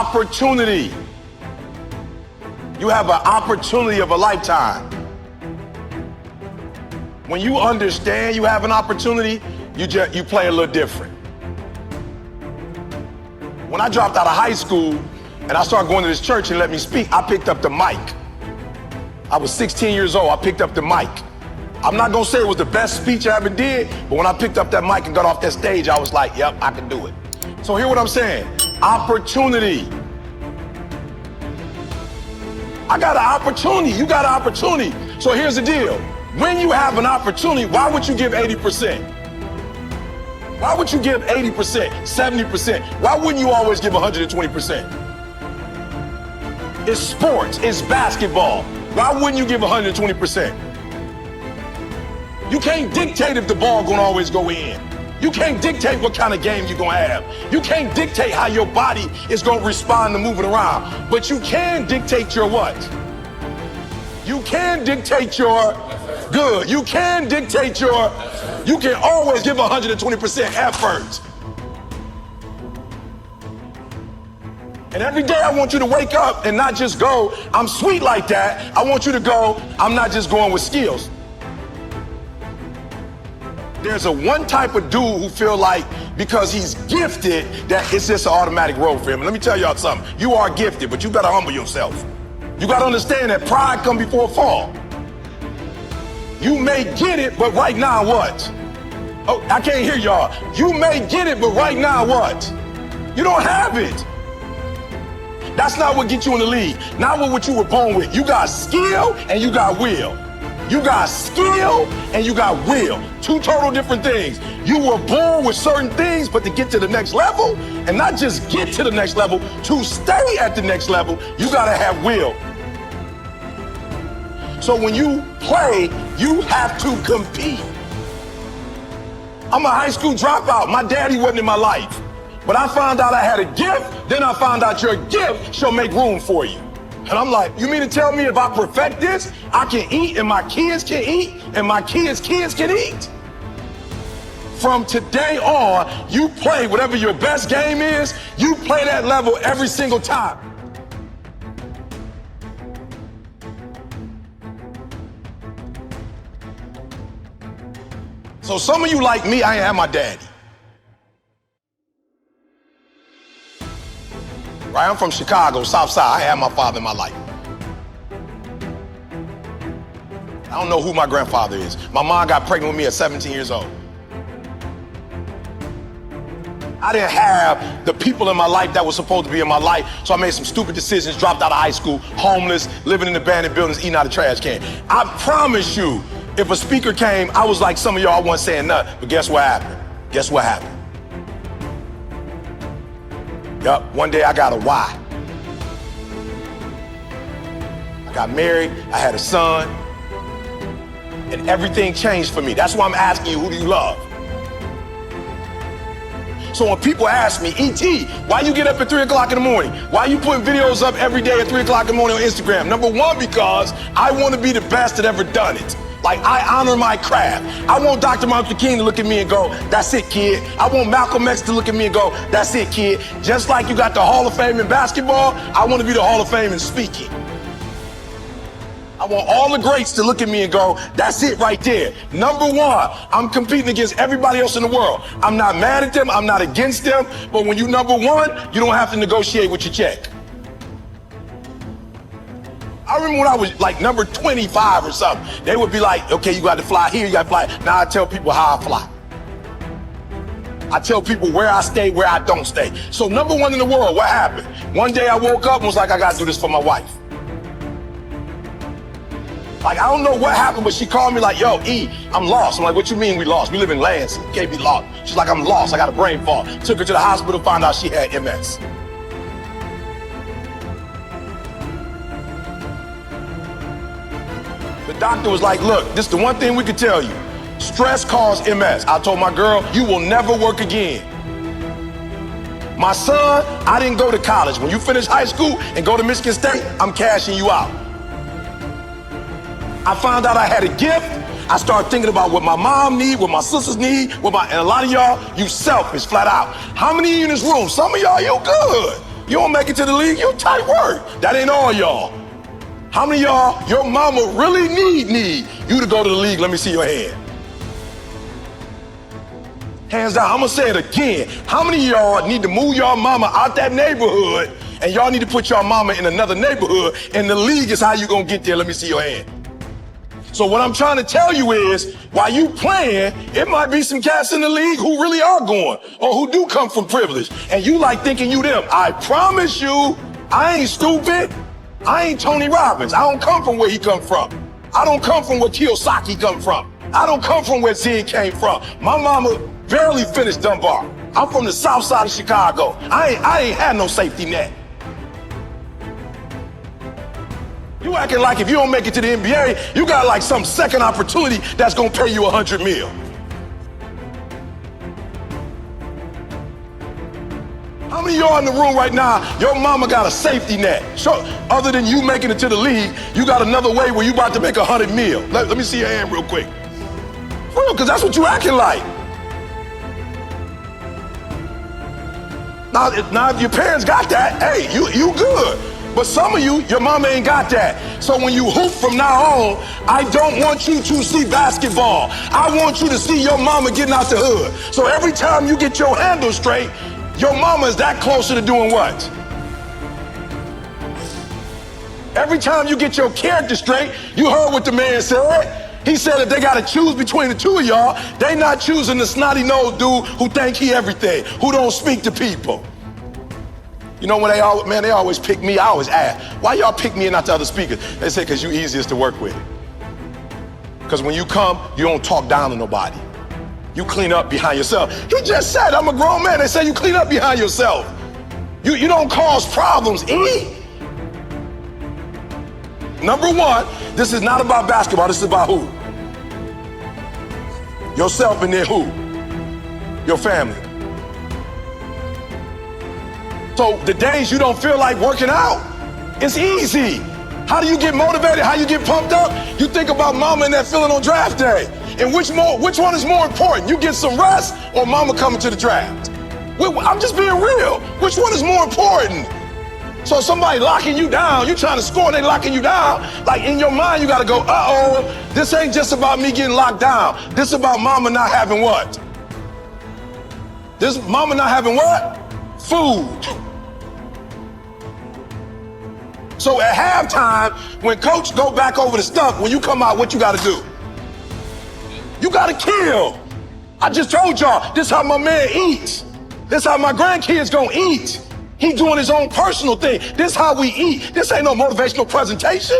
Opportunity. You have an opportunity of a lifetime. When you understand you have an opportunity, you play a little different. When I dropped out of high school and I started going to this church and let me speak, I picked up the mic. I was 16 years old, I picked up the mic. I'm not gonna say it was the best speech I ever did, but when I picked up that mic and got off that stage, I was like, yep, I can do it. So hear what I'm saying, opportunity. I got an opportunity, you got an opportunity. So here's the deal, when you have an opportunity, why would you give 80%? Why would you give 80%, 70%? Why wouldn't you always give 120%? It's sports, it's basketball. Why wouldn't you give 120%? You can't dictate if the ball gonna always go in. You can't dictate what kind of game you're gonna have. You can't dictate how your body is gonna respond to moving around. But you can dictate your what? You can dictate your good. You can dictate your, you can always give 120% effort. And every day I want you to wake up and not just go, I'm sweet like that. I want you to go, I'm not just going with skills. There's a one type of dude who feel like because he's gifted that it's just an automatic road for him. And let me tell y'all something. You are gifted, but you gotta humble yourself. You gotta understand that pride comes before a fall. You may get it, but right now what? Oh, I can't hear y'all. You may get it, but right now what? You don't have it. That's not what gets you in the league. Not what you were born with. You got skill and you got will. You got skill and you got will. Two total different things. You were born with certain things, but to get to the next level, and not just get to the next level, to stay at the next level, you gotta have will. So when you play, you have to compete. I'm a high school dropout. My daddy wasn't in my life. But I found out I had a gift, then I found out your gift shall make room for you. And I'm like, you mean to tell me if I perfect this, I can eat and my kids can eat and my kids' kids can eat? From today on, you play whatever your best game is, you play that level every single time. So some of you like me, I ain't have my daddy. Right, I'm from Chicago, South Side. I had my father in my life. I don't know who my grandfather is. My mom got pregnant with me at 17 years old. I didn't have the people in my life that were supposed to be in my life, so I made some stupid decisions, dropped out of high school, homeless, living in abandoned buildings, eating out of trash can. I promise you, if a speaker came, I was like some of y'all, I wasn't saying nothing, but guess what happened? Guess what happened? Yup, one day I got a why. I got married, I had a son, and everything changed for me. That's why I'm asking you, who do you love? So when people ask me, E.T., why you get up at 3 o'clock in the morning? Why you putting videos up every day at 3 o'clock in the morning on Instagram? Number one, because I want to be the best that ever done it. Like, I honor my craft. I want Dr. Martin Luther King to look at me and go, that's it, kid. I want Malcolm X to look at me and go, that's it, kid. Just like you got the Hall of Fame in basketball, I want to be the Hall of Fame in speaking. I want all the greats to look at me and go, that's it right there. Number one, I'm competing against everybody else in the world. I'm not mad at them, I'm not against them, but when you number one, you don't have to negotiate with your check. I remember when I was like number 25 or something, they would be like, okay, you got to fly here, you got to fly. Now I tell people how I fly. I tell people where I stay, where I don't stay. So number one in the world, what happened? One day I woke up and was like, I got to do this for my wife. Like, I don't know what happened, but she called me like, yo, E, I'm lost. I'm like, what you mean we lost? We live in Lansing, you can't be lost. She's like, I'm lost, I got a brain fog. Took her to the hospital, found out she had MS. The doctor was like, look, this is the one thing we can tell you. Stress caused MS. I told my girl, you will never work again. My son, I didn't go to college. When you finish high school and go to Michigan State, I'm cashing you out. I found out I had a gift. I started thinking about what my mom need, what my sisters need, and a lot of y'all, you selfish, flat out. How many of you in this room? Some of y'all, you good. You don't make it to the league, you tight work. That ain't all y'all. How many of y'all, your mama really need you to go to the league? Let me see your hand. Hands down, I'm gonna say it again. How many of y'all need to move your mama out that neighborhood and y'all need to put your mama in another neighborhood and the league is how you gonna get there? Let me see your hand. So what I'm trying to tell you is, while you playing, it might be some cats in the league who really are going or who do come from privilege and you like thinking you them. I promise you, I ain't stupid. I ain't Tony Robbins. I don't come from where he come from. I don't come from where Kiyosaki come from. I don't come from where Zig came from. My mama barely finished Dunbar. I'm from the south side of Chicago. I ain't had no safety net. You acting like if you don't make it to the NBA, you got like some second opportunity that's gonna pay you $100 million. How many of y'all in the room right now, your mama got a safety net? So, other than you making it to the league, you got another way where you about to make $100 million. Let me see your hand real quick. For real, because that's what you acting like. Now, if your parents got that, hey, you good. But some of you, your mama ain't got that. So when you hoop from now on, I don't want you to see basketball. I want you to see your mama getting out the hood. So every time you get your handle straight, your mama is that closer to doing what? Every time you get your character straight, you heard what the man said. He said that they got to choose between the two of y'all. They not choosing the snotty-nosed dude who think he everything, who don't speak to people. You know, when they always pick me, I always ask, why y'all pick me and not the other speakers? They say, because you easiest to work with. Because when you come, you don't talk down to nobody. You clean up behind yourself. He just said, I'm a grown man. They say you clean up behind yourself. You don't cause problems, E. Number one, this is not about basketball. This is about who? Yourself and then who? Your family. So the days you don't feel like working out, it's easy. How do you get motivated? How you get pumped up? You think about mama and that feeling on draft day. And which one is more important? You get some rest or mama coming to the draft? I'm just being real. Which one is more important? So somebody locking you down, you trying to score and they locking you down, like in your mind you gotta go, uh-oh, this ain't just about me getting locked down. This is about mama not having what? This mama not having what? Food. So at halftime, when coach go back over the stuff, when you come out, what you gotta do? You gotta kill. I just told y'all, this how my man eats. This how my grandkids gonna eat. He doing his own personal thing. This how we eat. This ain't no motivational presentation.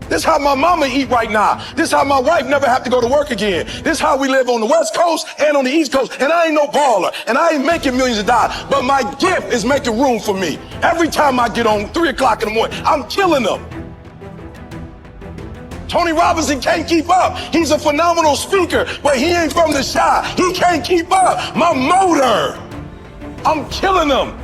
This how my mama eat right now. This how my wife never have to go to work again. This how we live on the West Coast and on the East Coast. And I ain't no baller. And I ain't making millions of dollars. But my gift is making room for me. Every time I get on 3 o'clock in the morning, I'm killing them. Tony Robinson can't keep up. He's a phenomenal speaker, but he ain't from the Chi. He can't keep up. My motor. I'm killing them.